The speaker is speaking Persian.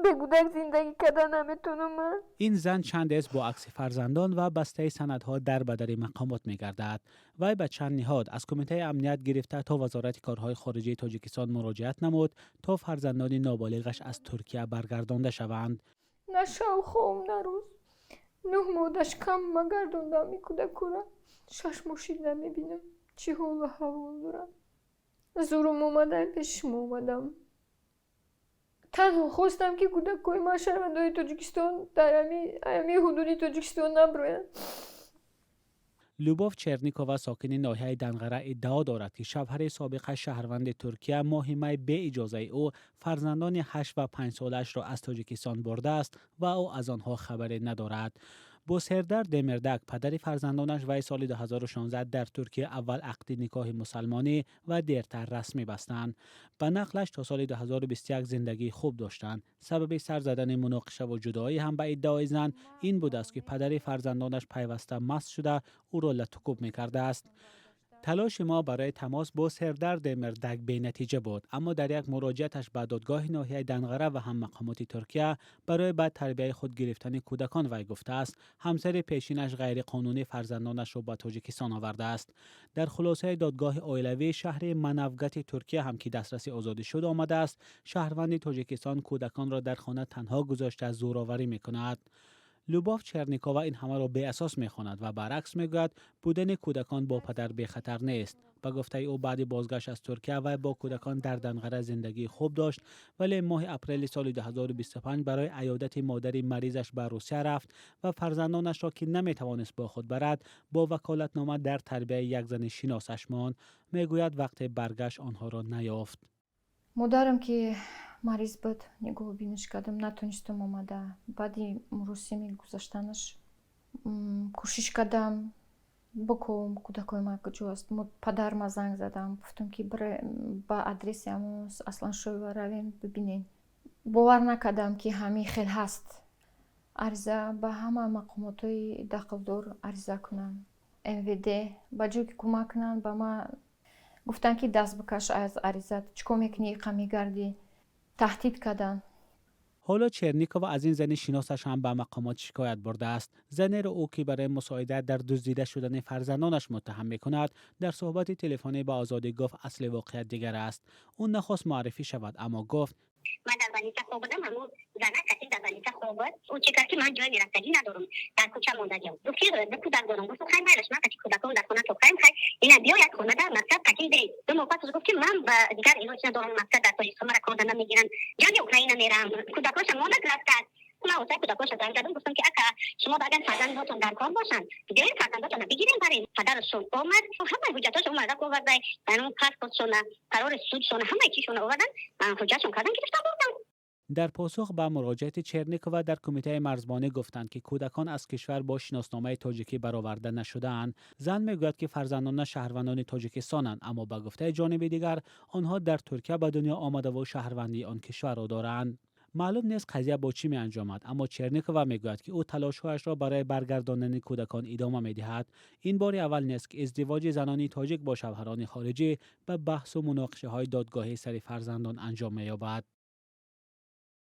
به کودک زندگی کردن نمیتونم من. این زن چند است با عکس فرزندان و بسته سندها در بدر مقامات می‌گردد. وی به چند نهاد از کمیته امنیت گرفته تا وزارت کارهای خارجه تاجیکستان مراجعت نمود تا فرزندان نابالغش از ترکیه برگردانده شوند. نه شب خوام نه روز. 9 مادش کم مگردوندم این کودک را. 6 مشید نمیبینم. چی حال و حوال دارم. زورم اومده پیشم اومدم. تنها خواستم که کودکای ما شهروندای تاجیکستان در امی حدود تاجیکستان نبروین. لوباف چرنیکووا ساکن ناحیه دنقره ادعا دارد که شوهر سابق شهروند ترکیه ماه به اجازه او فرزندان 8 و 5 سالش را از تاجیکستان برده است و او از آنها خبری ندارد. بوسردار دمردک پدر فرزندانش وی سال 2016 در ترکیه اول عقد نکاح مسلمانی و دیرتر رسمی بستند. به نقلش تا سال 2021 زندگی خوب داشتند. سبب سر زدن مناقشه و جدایی هم به ادعای زن این بود است که پدر فرزندانش پیوسته مست شده او را لطکوب می‌کرده است. تلاش ما برای تماس با سردار دمردک بی نتیجه بود، اما در یک مراجعتش به دادگاه ناحیه دنقره و هم مقامات ترکیه برای بعد تربیت خود گرفتن کودکان وی گفته است همسر پیشینش غیر قانونی فرزندانش را به تاجیکستان آورده است. در خلاصه دادگاه اویلوی شهر منوگت ترکیه هم که دسترسی آزادی شد آمده است، شهروند تاجیکستان کودکان را در خانه تنها گذاشته زورآوری می‌کند. لوباف چرنیکووا این همه را بی اساس می‌خواند و برعکس میگوید بودن کودکان با پدر بی خطر نیست. به گفته او بعد بازگشت از ترکیه و با کودکان در دنقره زندگی خوب داشت، ولی ماه اپریل سال 2025 برای عیادت مادر مریضش به روسیه رفت و فرزندانش را که نمیتوانست با خود برد با وکالتنامه در تربیت یک زن شناسش ماند. میگوید وقت برگشت آنها را نیافت. مادرم که مریض بود نگاه بینش کردم نتونستم اومده. بعدی مراسم گذاشتنش کوشش کردم بکنم کودکای ما کجاست. پدرم زنگ زدم گفتم که با آدرس اموس اصلا شو رویم ببینین. باور نکردم که همین خیلی هست. عرضه به همه مقاماتای دخلدار عرضه کنم. MVD بجو که کمک کنن به ما گفتن که دست بکش از عریضت چکو میکنی قمیگردی تهدید کردن. حالا چرنیکووا از این زن شناسش هم به مقامات شکایت برده است. زن را او که برای مساعدت در دزدیده شدن فرزندانش متهم میکند در صحبت تلفنی با آزادی گفت اصل واقعیت دیگر است. او نخواست معرفی شود اما گفت من در بلیطه خواب بودم همون زنه کسی در بلیطه خواب بود او چه کرد که من جای میرفتگی ندارم در کوچه موندگیم گفت که به کودک دارم گفت خیلی میلش من کسی کودکم در خونه تو خیلی اینا بیا یک خونه در مکتب تکیل دی دو موقع گفت که من با دیگر اینو چه دارم مکتب در تاجیکستان مرا کار نمیگیرن جنگ اوکراین میرم کودکاش مونت رفت ما اوضاع کودکاش زنگ زدم گفتم که اکا شما بعدن فرزنداتون در کار باشن بیاین فرزنداتون بگیرین برین پدرشون اومد همه حجتاش اومد آورد اون پاسپورتشون قرار سودشون همه چیشون آوردن حجتشون کردن گرفتن بردن. در پاسخ به مراجعه چرنیکووا در کمیته مرزبانی گفتند که کودکان از کشور با شناسنامه تاجیکی برآورده نشده‌اند. زن میگوید که فرزندان شهروندان تاجیکستانند اما به گفته جانب دیگر آنها در ترکیه به دنیا آمده و شهروندی آن کشور را دارند. معلوم نیست قضیه با چی می انجامد اما چرنیکووا میگوید که او تلاش‌هایش را برای برگرداندن کودکان ادامه می‌دهد. این بار اول نیست که ازدواج زنانی تاجیک با شوهران خارجی به بحث و مناقشه‌های دادگاهی سر فرزندان انجام می‌یابد.